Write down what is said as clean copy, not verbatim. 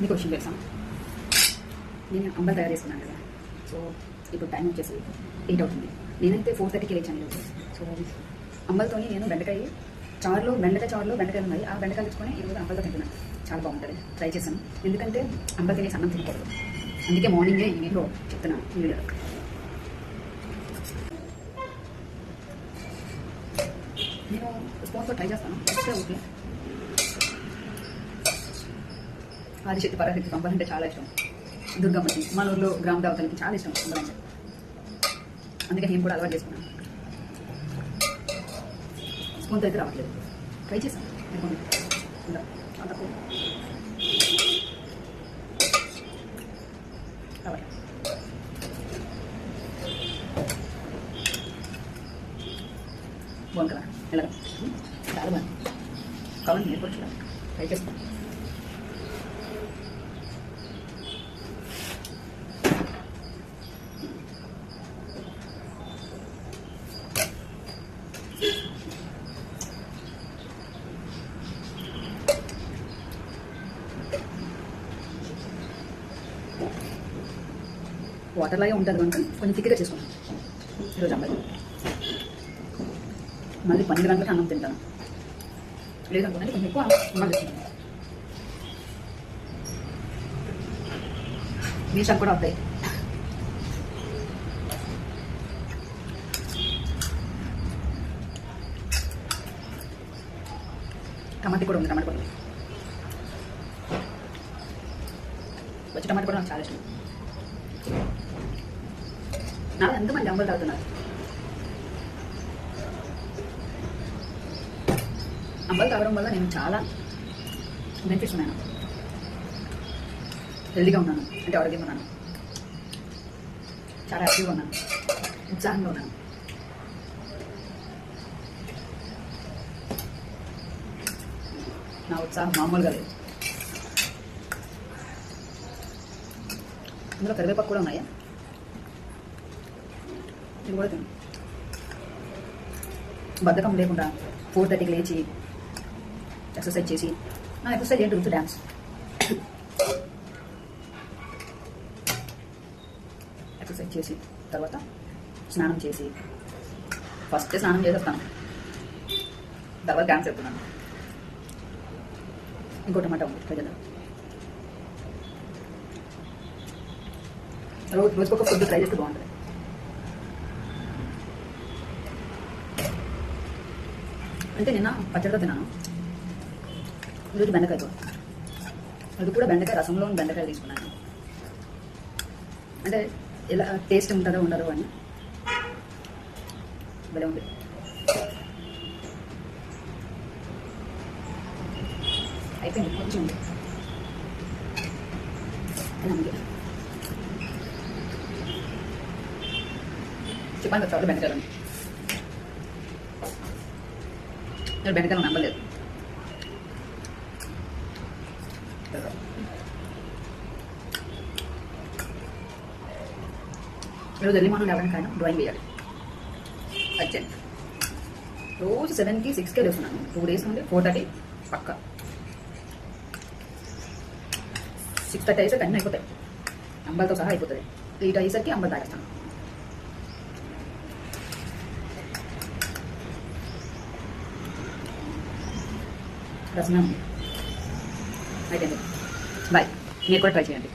మీకు విషయం తెలుసా, నేను అంబల్ తయారు చేసుకున్నాను కదా. సో ఇప్పుడు టైం వచ్చేసి 8 అవుతుంది. నేనైతే 4:30కి లేచాను ఈరోజు. సో అంబల్తో నేను బెండకాయ చారులో బెండకాయలు ఉన్నాయి. ఆ బెండకాయలు తెచ్చుకొని ఈరోజు అంబల్తో తింటున్నాను. చాలా బాగుంటుంది. ట్రై చేశాను. ఎందుకంటే అంబల్ తినేసి అన్నం తినకూడదు. అందుకే మార్నింగే నేను చెప్తున్నాను ఈ వీడియోలో. నేను స్పూన్తో ట్రై చేస్తాను. ఓకే, ఆదిశక్తి పరాశక్తి అంబల్ అంటే చాలా ఇష్టం. దుర్గమ్మకి మన ఊళ్ళో గ్రామ దేవతలకి చాలా ఇష్టం అంబల్ అంటే. అందుకే నేను కూడా అలవాటు చేసుకున్నాను. స్పూన్తో అయితే రావట్లేదు. ట్రై చేశాను. చాలా తక్కువ రావాలి. బాగుంది కదా, ఎలాగా చాలా బాగుంది. కావాలి నేర్పచ్చు, ట్రై చేస్తాను. వాటర్ లాగే ఉంటుంది కనుక కొంచెం తిక్కిగా చేసుకున్నాను ఈరోజు అమ్మాయి. మళ్ళీ 12 గంటలకి అన్నం తింటాను. లేదనుకోండి కొంచెం ఎక్కువ అన్నం చేసుకుంటాను. మీషాలు కూడా వస్తాయి. టమాటా కూడా ఉంది. టమాటా కూడా వచ్చి టమాటా కూడా నాకు చాలా ఇష్టం. నాకు ఎంతమంది అంబలు తాగుతున్నారు. అంబలు తాగడం వల్ల నేను చాలా బెనిఫిట్స్ ఉన్నాను. హెల్దీగా ఉన్నాను, అంటే ఆరోగ్యంగా ఉన్నాను, చాలా యాక్టివ్గా ఉన్నాను, ఉత్సాహంగా ఉన్నాను. నా ఉత్సాహం మామూలుగా లేదు. ఇందులో కరివేపాకు కూడా ఉన్నాయా, ఇది కూడా తిను. బద్ధకం లేకుండా 4:30కి లేచి ఎక్సర్సైజ్ చేసి, నా ఎక్సర్సైజ్ ఏంటి గుర్తు డ్యాన్స్. ఎక్సర్సైజ్ చేసి తర్వాత స్నానం చేసి, ఫస్ట్ స్నానం చేసేస్తాను, తర్వాత డ్యాన్స్ చెప్తున్నాను. ఇంకో టమాటా ఉంది ప్రజలు. రోజుకొక ఫుడ్ ట్రై చేస్తే బాగుంటుంది. అంటే నిన్న పచ్చడితో తిన్నాను, ఈరోజు బెండకాయతో. అది కూడా బెండకాయ రసంలో బెండకాయలు తీసుకున్నాను. అంటే ఎలా టేస్ట్ ఉంటుందో ఉండదో అని భలే ఉంది. అయిపోయింది, కొంచెం ఉంది. చెప్పాను కదా బెండకాయలు. నేను బెండకాయలు నమ్మలేదు. ఈరోజు ఎర్లీ మార్నింగ్ ఎవరికైనా డ్రాయింగ్ వేయాలి అర్జెంట్. రోజు 7కి 6కే లేస్తున్నాను. 2 days నుండి 4:30 పక్క. 6:30 అయ్యేసరికి అన్నీ అయిపోతాయి, అంబలతో సహా అయిపోతుంది. 8 అయ్యేసరికి అంబలు తాగేస్తాను. రసమే ఉంది. అయితే బాయ్, మీరు కూడా ట్రై చేయండి.